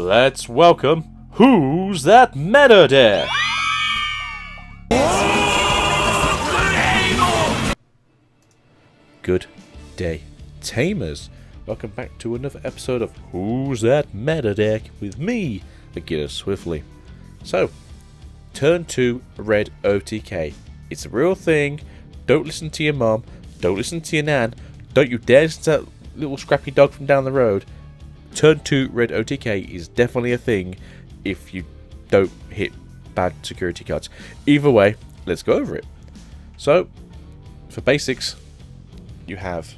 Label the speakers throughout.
Speaker 1: let's welcome Who's That Meta Deck? Good day, Tamers. Welcome back to another episode of Who's That Meta Deck with me, Beginner Swiftly. So, turn 2 Red OTK. It's a real thing. Don't listen to your mum. Don't listen to your nan. Don't you dare listen to that little scrappy dog from down the road. Turn 2 Red OTK is definitely a thing if you don't hit bad security cards. Either way, let's go over it. So, for basics, you have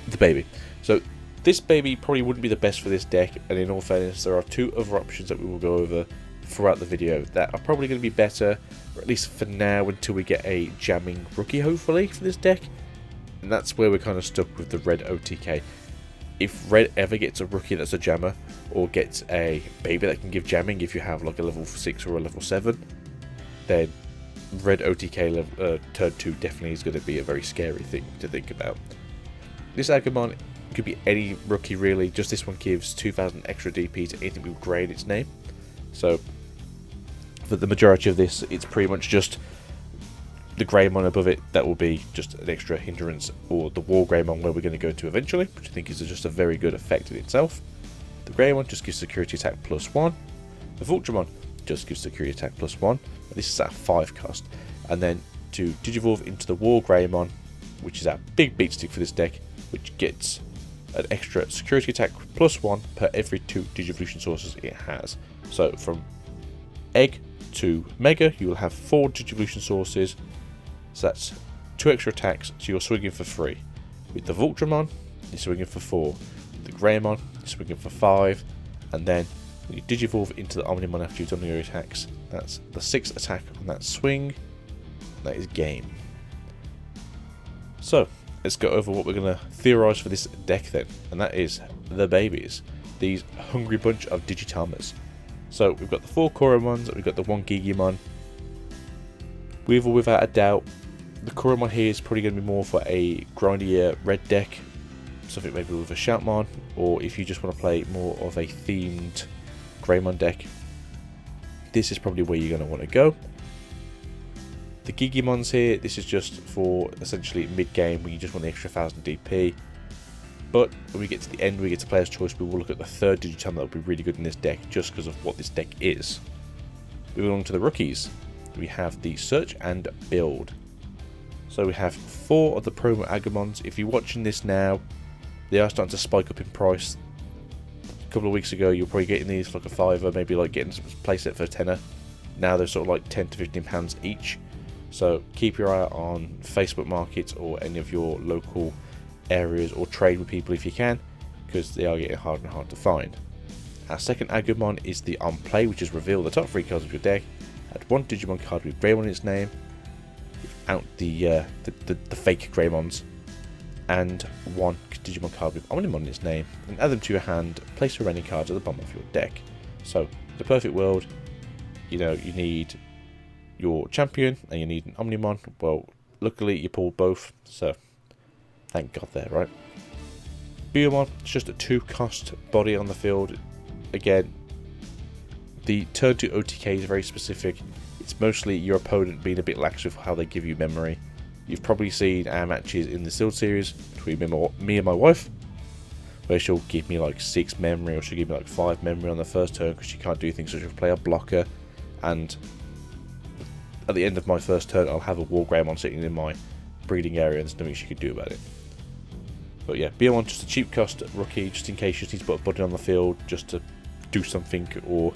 Speaker 1: the baby. So, this baby probably wouldn't be the best for this deck, and in all fairness, there are two other options that we will go over throughout the video that are probably going to be better, or at least for now, until we get a jamming rookie, hopefully, for this deck. And that's where we're kind of stuck with the Red OTK. If Red ever gets a rookie that's a jammer, or gets a baby that can give jamming if you have like a level 6 or a level 7, then Red OTK turn 2 definitely is going to be a very scary thing to think about. This Agumon could be any rookie really, just this one gives 2000 extra DP to anything with grey in its name. So for the majority of this, it's pretty much just the Greymon above it that will be just an extra hindrance, or the War Greymon where we're going to go to eventually, which I think is just a very good effect in itself. The Greymon just gives security attack +1. The Ultraman just gives security attack +1. This is at 5 cost. And then to Digivolve into the War Greymon, which is our big beat stick for this deck, which gets an extra security attack +1 per every 2 Digivolution sources it has. So from Egg to Mega, you will have 4 Digivolution sources. So that's 2 extra attacks, so you're swinging for 3. With the Ultraman, you're swinging for 4. With the Greymon, you're swinging for 5. And then when you Digivolve into the Omnimon after you've done your attacks, that's the 6th attack on that swing. That is game. So, let's go over what we're going to theorise for this deck then. And that is the babies. These hungry bunch of Digitamers. So, we've got the 4 Koromons, we've got the 1 Gigimon. With or without a doubt, the Koromon here is probably going to be more for a grindier red deck, something maybe with a Shoutmon, or if you just want to play more of a themed Greymon deck, this is probably where you're going to want to go. The Gigimons here, this is just for essentially mid-game when you just want the extra 1000 DP, but when we get to the end, we get to player's choice, we will look at the 3rd Digitama that will be really good in this deck, just because of what this deck is. Moving on to the rookies, we have the Search and Build. So we have 4 of the promo Agumons. If you're watching this now, they are starting to spike up in price. A couple of weeks ago, you were probably getting these for like a $5, maybe like getting a playset for a $10. Now they're sort of like £10 to £15 each. So keep your eye out on Facebook Markets or any of your local areas, or trade with people if you can, because they are getting harder and harder to find. Our second Agumon is the On Play, which is reveal the top 3 cards of your deck. Add 1 Digimon card with Greymon in its name, out the fake Greymons, and 1 Digimon card with Omnimon in its name, and add them to your hand. Place your remaining cards at the bottom of your deck. So, the perfect world, you know, you need your champion and you need an Omnimon. Well, luckily you pulled both, so thank God there, right? Biyomon, it's just a 2 cost body on the field. Again, the turn 2 OTK is very specific. It's mostly your opponent being a bit lax with how they give you memory. You've probably seen our matches in the Sealed series between me and my wife, where she'll give me like 6 memory, or she'll give me like 5 memory on the first turn because she can't do things, so she'll play a blocker, and at the end of my first turn I'll have a War Greymon sitting in my breeding area and there's nothing she could do about it. But yeah, Biyomon, just a cheap cost rookie, just in case you just need to put a button on the field just to do something, or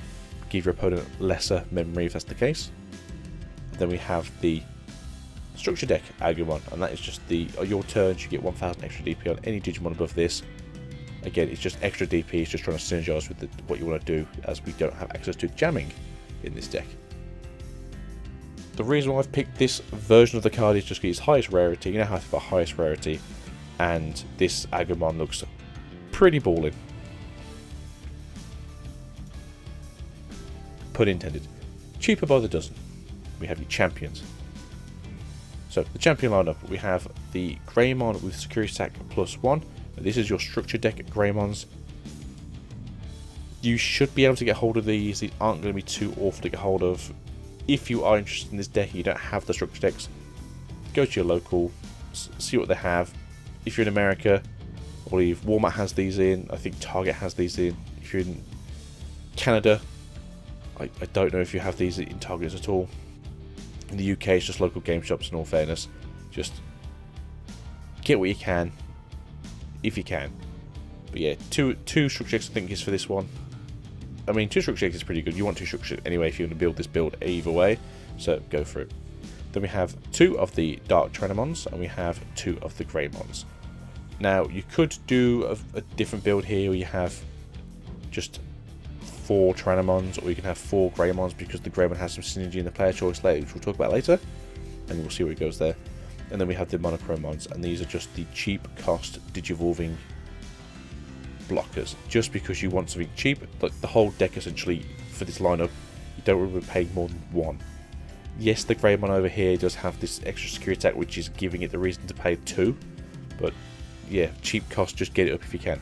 Speaker 1: give your opponent lesser memory if that's the case. Then we have the Structure Deck Agumon, and that is just on your turns you get 1000 extra DP on any Digimon above this. Again, it's just extra DP, it's just trying to synergize with what you want to do, as we don't have access to jamming in this deck. The reason why I've picked this version of the card is just because it's highest rarity. You know how to have a highest rarity, and this Agumon looks pretty balling. Pun intended. Cheaper by the dozen. We have your champions. So the champion lineup, we have the Greymon with security attack +1. This is your structure deck Greymons. You should be able to get hold of these. These aren't going to be too awful to get hold of. If you are interested in this deck and you don't have the structure decks, go to your local, see what they have. If you're in America, I believe Walmart has these in. I think Target has these in. If you're in Canada, I don't know if you have these in Targets at all. In the UK, it's just local game shops, in all fairness. Just get what you can, if you can. But yeah, two structure decks I think is for this one. I mean, 2 structure decks is pretty good. You want 2 structure anyway if you're going to build this build either way. So go for it. Then we have 2 of the Dark Trenamons, and we have 2 of the Greymons. Now, you could do a different build here where you have just 4 Trenamons, or you can have 4 Greymons, because the Greymon has some synergy in the player choice later, which we'll talk about later. And we'll see where it goes there. And then we have the Monochromons, and these are just the cheap cost Digivolving blockers, just because you want something cheap. Like the whole deck essentially for this lineup, you don't really pay more than 1. Yes, the Greymon over here does have this extra security attack, which is giving it the reason to pay 2, but yeah, cheap cost, just get it up if you can.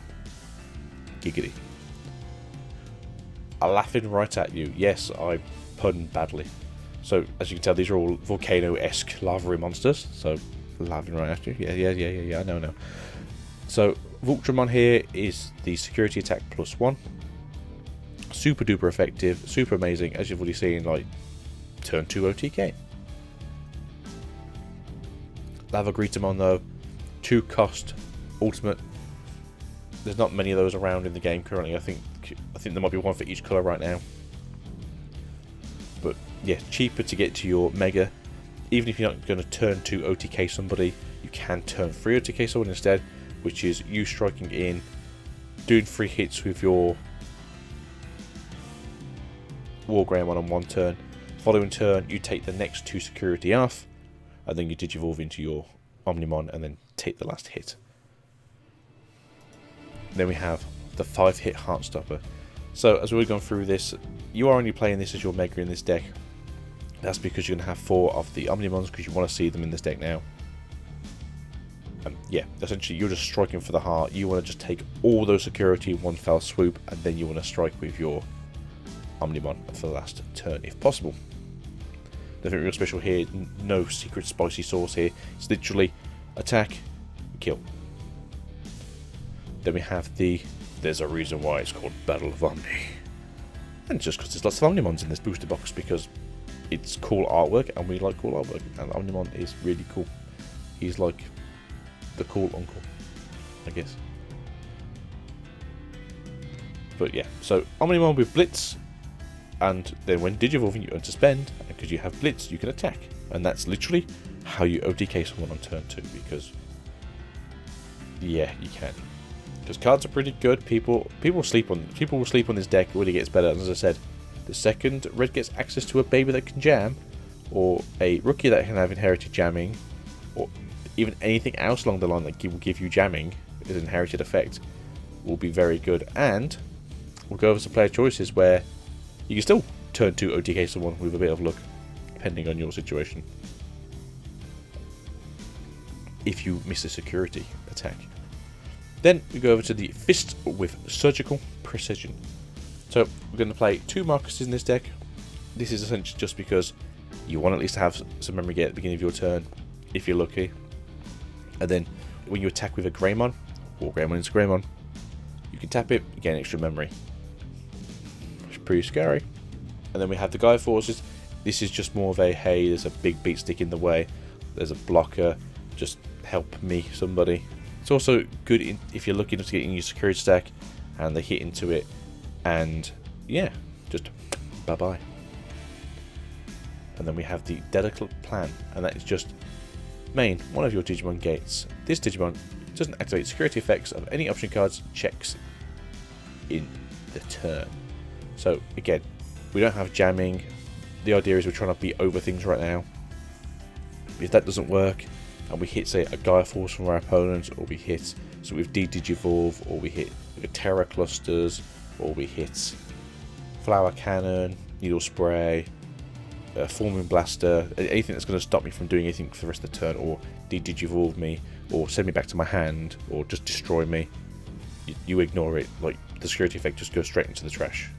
Speaker 1: Giggity. I'm laughing right at you. Yes, I pun badly. So as you can tell, these are all volcano-esque lava monsters, so laughing right at you. Yeah, I know. So Ultraman here is the security attack +1. Super duper effective, super amazing, as you've already seen, like turn 2 OTK. Lava Greetamon though, 2 cost ultimate. There's not many of those around in the game currently. I think there might be 1 for each colour right now. But yeah, cheaper to get to your Mega. Even if you're not going to turn 2 OTK somebody, you can turn 3 OTK someone instead, which is you striking in, doing 3 hits with your War Greymon on 1 turn. Following turn, you take the next 2 security off, and then you Digivolve into your Omnimon and then take the last hit. Then we have the 5-hit Heartstopper. So as we've gone through this, you are only playing this as your Mega in this deck. That's because you're going to have 4 of the Omnimons, because you want to see them in this deck now. Yeah, essentially you're just striking for the heart. You want to just take all those security in one fell swoop, and then you want to strike with your Omnimon for the last turn if possible. Nothing real special here, no secret spicy sauce here. It's literally attack, kill. Then we have there's a reason why it's called Battle of Omni. And just because there's lots of Omnimons in this booster box, because it's cool artwork and we like cool artwork, and Omnimon is really cool. He's like the cool uncle, I guess. But yeah, so Omnimon with Blitz, and then when Digivolving you earn to spend, and because you have Blitz you can attack, and that's literally how you OTK someone on turn 2, because yeah, you can. Because cards are pretty good. People will sleep on this deck when it gets better. And as I said, the second red gets access to a baby that can jam, or a rookie that can have inherited jamming, or even anything else along the line that will give you jamming as an inherited effect, will be very good. And we'll go over some player choices where you can still turn 2 OTK someone with a bit of luck, depending on your situation, if you miss a security attack. Then we go over to the Fist with Surgical Precision. So we're going to play 2 Marcuses in this deck. This is essentially just because you want at least to have some memory gate at the beginning of your turn, if you're lucky. And then when you attack with a Greymon, or Greymon into Greymon, you can tap it, you get an extra memory. It's pretty scary. And then we have the Gaia Forces. This is just more of a, hey, there's a big beat stick in the way, there's a blocker, just help me, somebody. It's also good if you're looking to get in your security stack and they hit into it, and yeah, just bye bye. And then we have the Delicate Plan, and that is just main one of your Digimon gates. This Digimon doesn't activate security effects of any option cards checks in the turn. So again, we don't have jamming. The idea is we're trying to beat over things right now. If that doesn't work, and we hit, say, a Gaia Force from our opponent, or we hit, so with Digivolve, or we hit Terra Clusters, or we hit Flower Cannon, Needle Spray, Forming Blaster, anything that's going to stop me from doing anything for the rest of the turn, or Digivolve me, or send me back to my hand, or just destroy me, you ignore it. Like, the security effect just goes straight into the trash.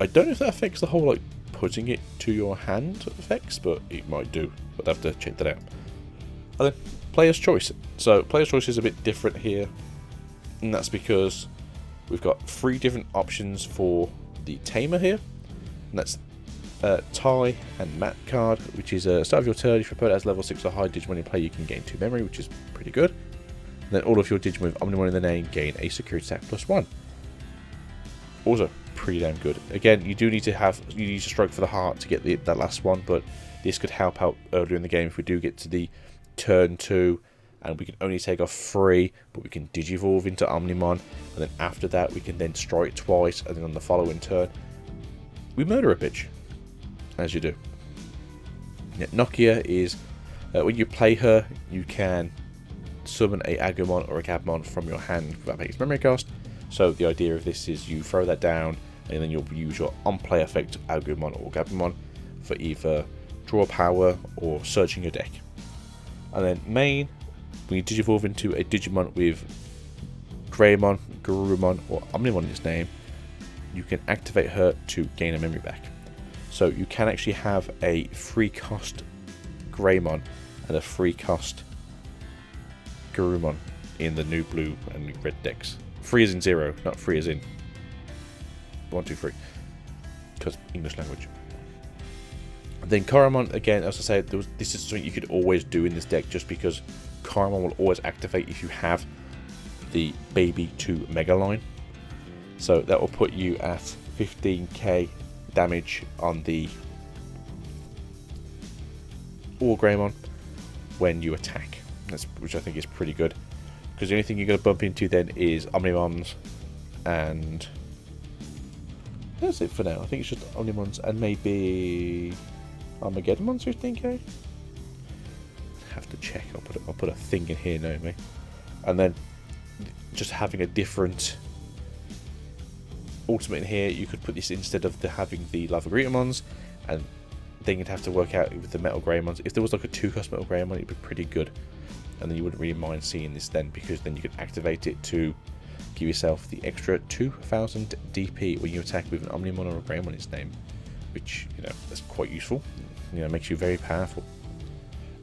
Speaker 1: I don't know if that affects the whole like putting it to your hand effects, but it might do. But I'd have to check that out. And then player's choice. So player's choice is a bit different here, and that's because we've got 3 different options for the tamer here, and that's tie and mat card, which is start of your turn. If your opponent has level 6 or higher Digimon you play, you can gain 2 memory, which is pretty good. And then all of your Digimon with Omnimon in the name gain a security attack +1. Also pretty damn good. Again, you need to stroke for the heart to get that last one, but this could help out earlier in the game if we do get to the turn 2 and we can only take off 3, but we can digivolve into Omnimon, and then after that we can then strike twice, and then on the following turn we murder a bitch, as you do. Yeah, Nokia is when you play her, you can summon a Agumon or a Gabumon from your hand without making its memory cost. So the idea of this is you throw that down, and then you'll use your on-play effect Agumon or Gabumon for either draw power or searching your deck. And then main, when you digivolve into a Digimon with Greymon, Garurumon, or Omnimon in its name, you can activate her to gain a memory back. So you can actually have a free cost Greymon and a free cost Garurumon in the new blue and red decks. 3 as in 0, not 3 as in 1, 2, 3, because English language. Then Koromon, again, as I said, this is something you could always do in this deck, just because Koromon will always activate if you have the Baby 2 Mega line. So that will put you at 15k damage on the All Greymon when you attack, which I think is pretty good, because the only thing you're going to bump into then is Omnimons, and that's it for now. I think it's just Omnimons and maybe Armageddonmon's 15k. Have to check. I'll put a thing in here now, mate. And then just having a different ultimate in here, you could put this instead of having the Lava Greetamons, and then you'd have to work out with the Metal Greymons. If there was like a 2-cost Metal Greymon, it'd be pretty good, and then you wouldn't really mind seeing this then, because then you could activate it to give yourself the extra 2000 DP when you attack with an Omnimon or a Greymon in its name, which, you know, that's quite useful. You know, makes you very powerful.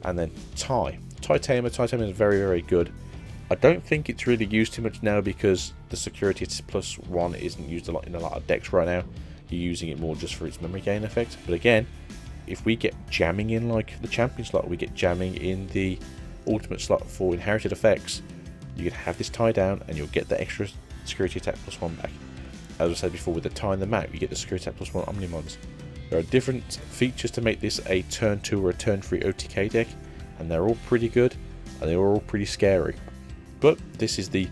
Speaker 1: And then Tamer is very, very good. I don't think it's really used too much now, because the security +1 isn't used a lot in a lot of decks right now. You're using it more just for its memory gain effect. But again, if we get jamming in like the champion slot, we get jamming in the ultimate slot for inherited effects, you can have this tie down and you'll get the extra security attack +1 back. As I said before, with the tie and the mat, you get the security attack +1 Omnimons. There are different features to make this a turn 2 or a turn 3 OTK deck, and they're all pretty good, and they're all pretty scary. But this is the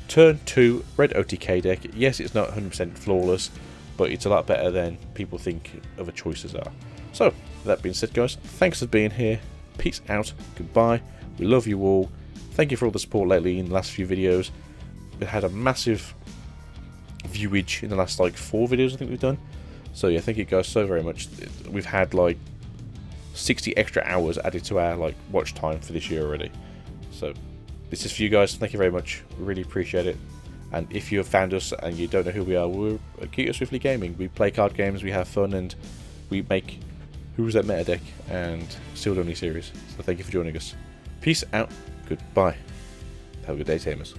Speaker 1: turn 2 red OTK deck. Yes, it's not 100% flawless, but it's a lot better than people think other choices are. So, with that being said, guys, thanks for being here. Peace out. Goodbye. We love you all. Thank you for all the support lately in the last few videos. We've had a massive viewage in the last like 4 videos I think we've done. So yeah, thank you guys so very much. We've had like 60 extra hours added to our like watch time for this year already. So this is for you guys. Thank you very much. We really appreciate it. And if you have found us and you don't know who we are, we're Akito Swiftly Gaming. We play card games, we have fun, and we make Who's That Meta Deck and Sealed Only series. So thank you for joining us. Peace out. Goodbye. Have a good day, Tamers.